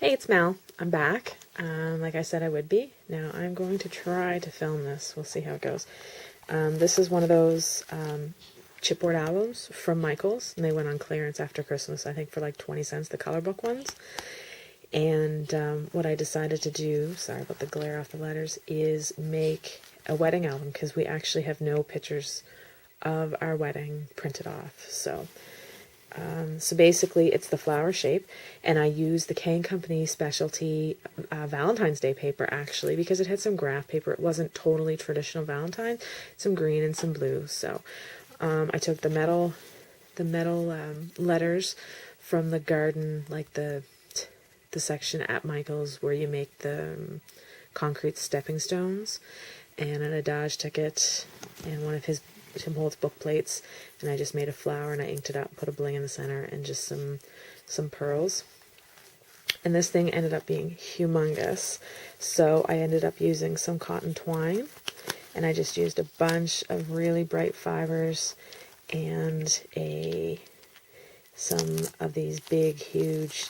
Hey, it's Mel. I'm back. Like I said I would be. Now I'm going to try to film this. We'll see how it goes. This is one of those chipboard albums from Michaels, and they went on clearance after Christmas, I think for like 20 cents, the color book ones. And what I decided to do, sorry about the glare off the letters, is make a wedding album, because we actually have no pictures of our wedding printed off. So basically it's the flower shape, and I used the K & Company specialty Valentine's Day paper, actually, because it had some graph paper. It wasn't totally traditional Valentine, some green and some blue. So I took the metal letters from the garden, like the section at Michael's where you make the concrete stepping stones, and an adage ticket and one of his Tim Holtz book plates, and I just made a flower and I inked it up, put a bling in the center, and just some pearls. And this thing ended up being humongous, so I ended up using some cotton twine, and I just used a bunch of really bright fibers and some of these big, huge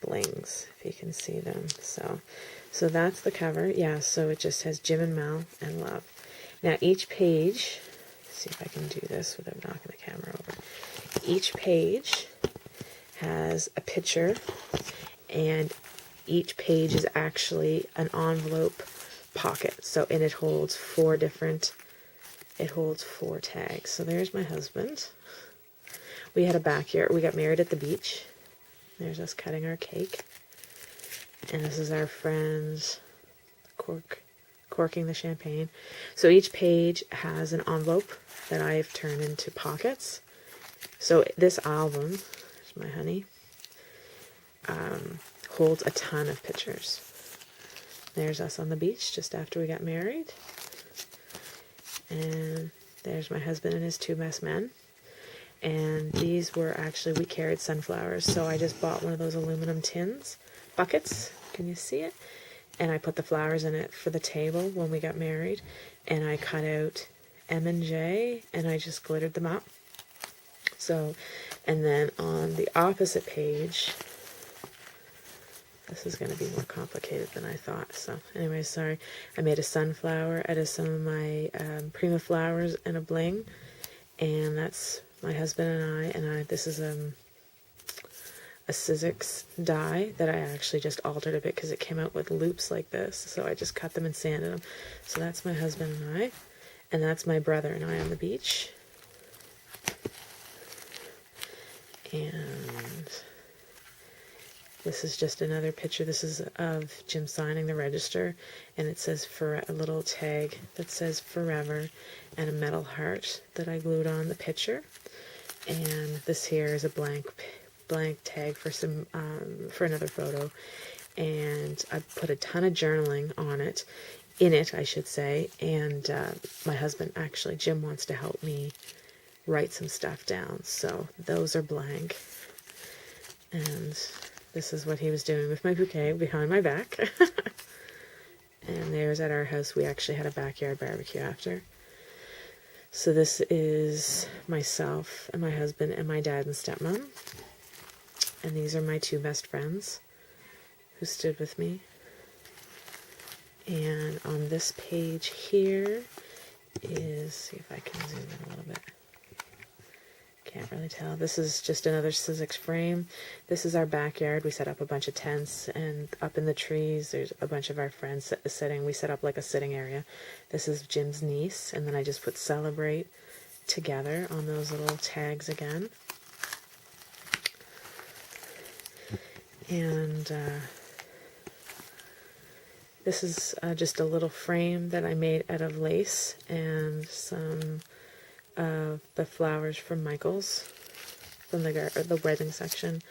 blings, if you can see them. So that's the cover. Yeah, so it just has Jim and Mel and love. Now each page, let's see if I can do this without knocking the camera over. Each page has a picture, and each page is actually an envelope pocket. So, and it holds four tags. So there's my husband. We had a backyard. We got married at the beach. There's us cutting our cake. And this is our friends corking the champagne. So each page has an envelope that I've turned into pockets. So this album, there's my honey, holds a ton of pictures. There's us on the beach just after we got married. And there's my husband and his two best men. And these were actually, we carried sunflowers, so I just bought one of those aluminum buckets. Can you see it? And I put the flowers in it for the table when we got married, and I cut out M and J, and I just glittered them up. So, and then on the opposite page, this is going to be more complicated than I thought. So anyway, sorry. I made a sunflower out of some of my Prima flowers and a bling, and that's my husband and I. This is a Sizzix die that I actually just altered a bit because it came out with loops like this, so I just cut them and sanded them. So that's my husband and I, and that's my brother and I on the beach. And this is just another picture. This is of Jim signing the register, and it says for a little tag that says forever, and a metal heart that I glued on the picture. And this here is a blank tag for for another photo, and I put a ton of journaling in it I should say, and my husband, actually Jim, wants to help me write some stuff down, so those are blank. And this is what he was doing with my bouquet behind my back. And there's at our house, we actually had a backyard barbecue after. So this is myself and my husband and my dad and stepmom. And these are my two best friends who stood with me. And on this page here is, see if I can zoom in a little bit. Can't really tell. This is just another Sizzix frame. This is our backyard. We set up a bunch of tents, and up in the trees there's a bunch of our friends sitting. We set up like a sitting area. This is Jim's niece, and then I just put celebrate together on those little tags again. And this is just a little frame that I made out of lace and some of the flowers from Michael's, from the wedding section.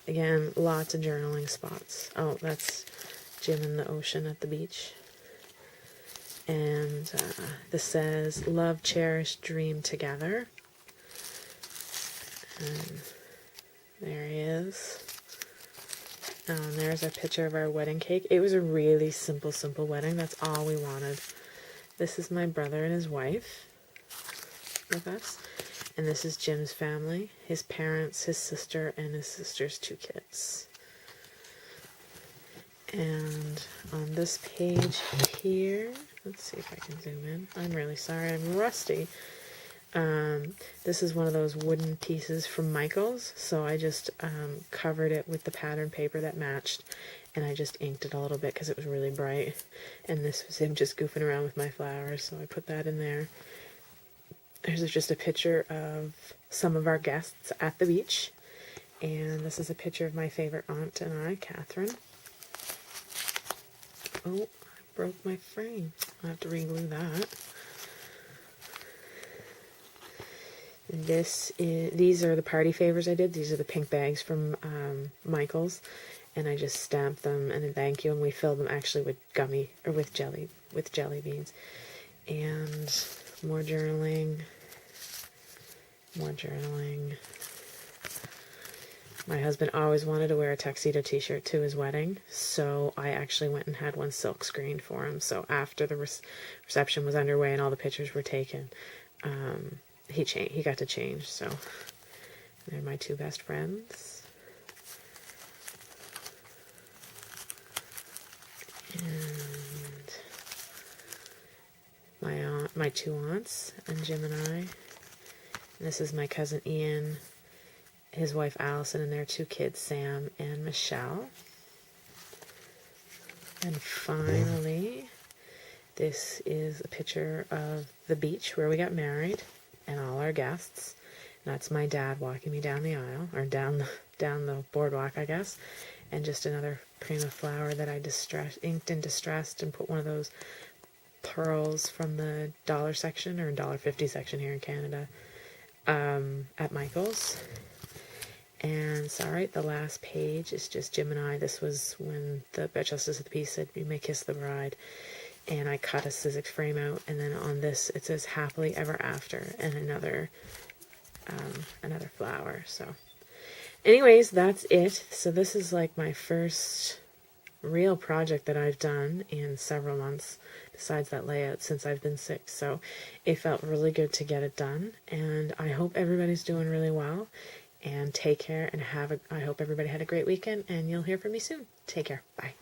Again, lots of journaling spots. Oh, that's Jim in the ocean at the beach. And this says, love, cherish, dream together. And there he is. And there's a picture of our wedding cake. It was a really simple wedding. That's all we wanted. This is my brother and his wife with us. And this is Jim's family, his parents, his sister, and his sister's two kids. And on this page here, let's see if I can zoom in. I'm really sorry, I'm rusty. This is one of those wooden pieces from Michaels, so I just covered it with the pattern paper that matched, and I just inked it a little bit because it was really bright. And this was him just goofing around with my flowers, so I put that in there. Here's just a picture of some of our guests at the beach, and this is a picture of my favorite aunt and I, Catherine. Oh, I broke my frame. I'll have to re-glue that. These are the party favors I did. These are the pink bags from Michaels, and I just stamped them and then thank you, and we filled them actually with jelly beans. And more journaling. My husband always wanted to wear a tuxedo t-shirt to his wedding, so I actually went and had one silk screened for him. So after the reception was underway and all the pictures were taken, he got to change. So they're my two best friends. And my two aunts, and Jim and I. This is my cousin Ian, his wife Allison, and their two kids, Sam and Michelle. And finally, this is a picture of the beach where we got married and all our guests. And that's my dad walking me down the aisle, or down the boardwalk, I guess. And just another prima flower that I inked and distressed and put one of those pearls from the dollar section, or $1.50 section here in Canada, at Michael's. And sorry, the last page is just Jim and I. This was when the Justice of the Peace said, "You may kiss the bride." And I cut a Sizzix frame out, and then on this it says "Happily Ever After," and another flower. So anyways, that's it. So this is like my first real project that I've done in several months, besides that layout, since I've been sick. So it felt really good to get it done, and I hope everybody's doing really well. And take care, and I hope everybody had a great weekend, and you'll hear from me soon. Take care. Bye.